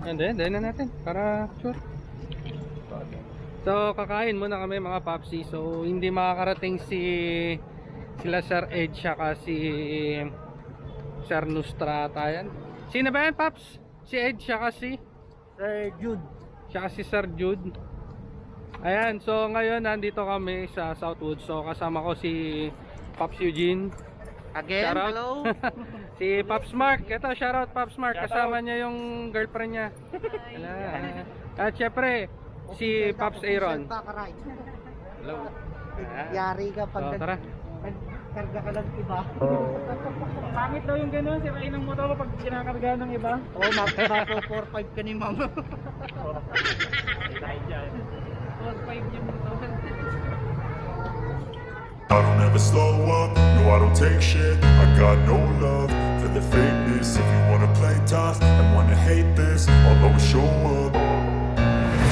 Then na natin para sure. So kakain muna kami mga papsi. So hindi makakarating sila Sir Ed saka si Sir Nustrata yan. Sino ba yan Paps? Si Ed saka si Sir Jude. saka si Sir Jude. Ayan, so ngayon nandito kami sa Southwood. So kasama ko si Pops Eugene. Again, Shoutout. hello. Si Pops Mark. Ito, shoutout Pops Mark. Kasama niya yung girlfriend niya. At syempre, si Pops Aaron. Hello. Yari ka pag So, tara. nagkarga ka ng iba. Pangit daw yung gano'n, sirain ng motor pag kinakarga ng iba. Oo, mapa 4-5 ka ni mama. 4-5 yung motor. I don't ever slow up, no I don't take shit. I got no love for the fakeness. If you wanna play tough and wanna hate this, I'll always show up.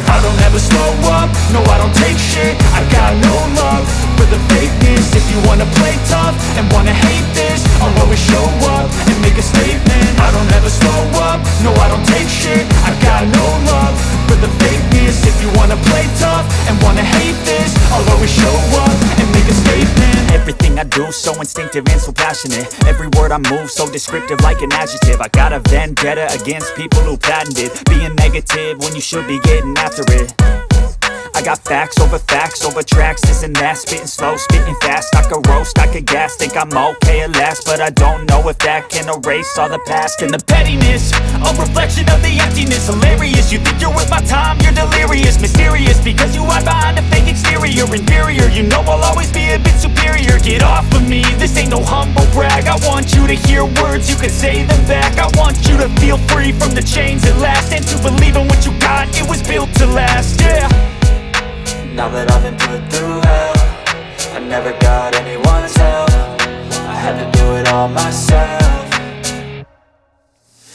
I don't ever slow up, no I don't take shit. I got no love for the fakeness. If you wanna play tough and wanna hate this, I'll always show up and make a statement. I don't ever slow up, no I don't take shit. I got no love for the fakeness. If you wanna play tough and wanna hate this, I'll always show up and make a statement. Everything I do so instinctive and so passionate. Every word I move so descriptive like an adjective. I got a vendetta against people who patented being negative when you should be getting after it. I got facts over tracks, this and that. Spitting slow, spitting fast. I could roast, I could gas. Think I'm okay at last, but I don't know if that can erase all the past. And the pettiness, a reflection of the emptiness. Hilarious, you think you're worth my time, you're delirious. Mysterious, because you hide behind a fake exterior. Inferior, you know I'll always be a bit superior. Get off of me, this ain't no humble brag. I want you to hear words, you can say them back. I want you to feel free from the chains at last, and to believe in what you got, it was built to last, yeah. Now that I've been put through hell, I never got anyone's help. I had to do it all myself.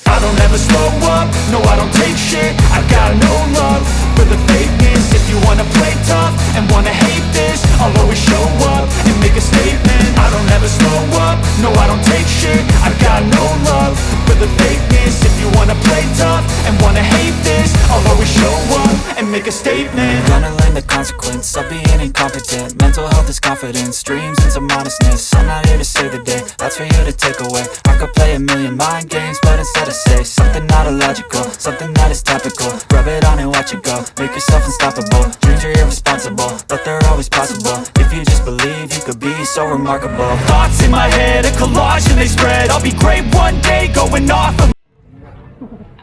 I don't ever slow up, no I don't take shit. I got no love for the fakeness. If you wanna play tough and wanna hate this, I'll always show up and make a statement. I don't ever slow up, no I don't take shit. I got no love for the fakeness. If you wanna play tough and wanna hate this, I'll always show up and make a statement. Gonna learn the consequence of being incompetent. Mental health is confidence, dreams and some honestness. I'm not here to save the day, that's for you to take away. I could play a million mind games, but instead I say something not illogical, something that is topical. Rub it on and watch it go, make yourself unstoppable. Dreams are irresponsible, but they're always possible. If you just believe, you could be so remarkable. Thoughts in my head, a collage and they spread. I'll be great one day, going off of.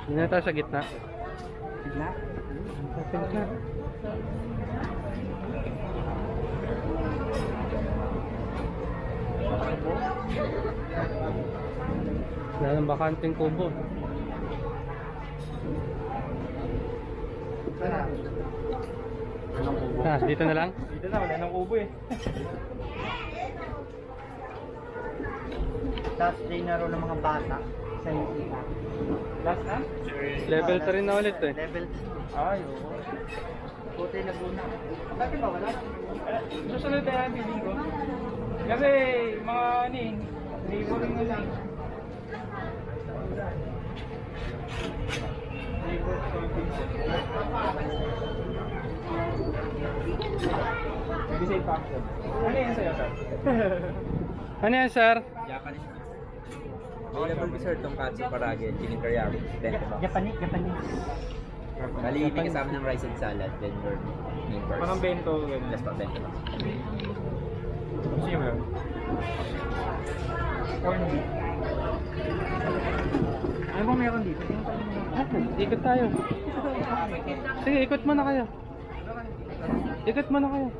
Hindi na tayo sa gitna. Gitna? Sa gitna. Wala nang bakanting kubo. Dito na lang? Dito na, wala nang ubo eh. Last day na rin ng mga bata sa hindi. Last na? Level 3 na ulit eh. Level Ay, oo. Puti na guna. Dati ba wala? Susunod na yan, feeling ko. Kasi, mga libo rin na lang. Libo, Bisay function. Ano yan sa'yo, sir? Ano yan sir? Japanese. Available ko sir itong katsu parage, chicken teriyaki, bento box. Japanese. Bali, may kasama ng rice and salad, then your main course. Parang bento, ganun. Plus pa, bento box. Sige mo yun. Corn beef. Ano bang meron dito? Ikot tayo. Sige, ikot muna kayo. Ikot muna kayo.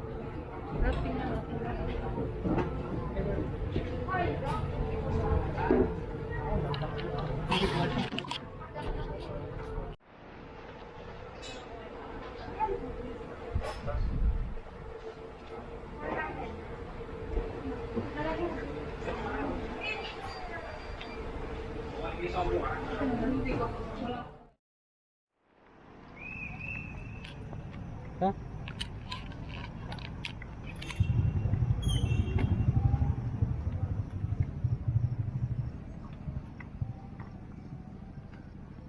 Ha?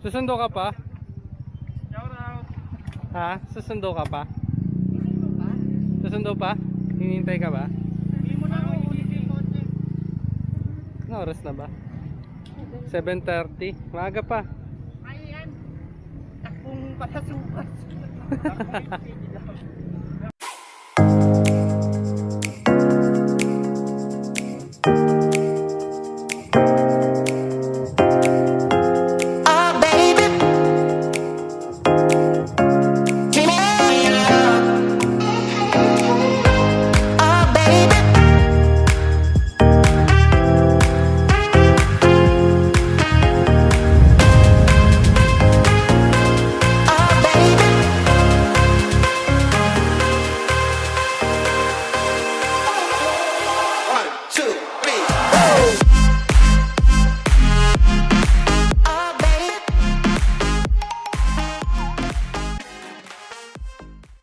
Susundo ka pa? Ha? Susundo ka pa? Susundo pa? Hinihintay ka ba? Hindi mo na ako ulitin kotse. Ano oras na ba? 7:30. Maaga pa. Ayan. Takbong patasukas.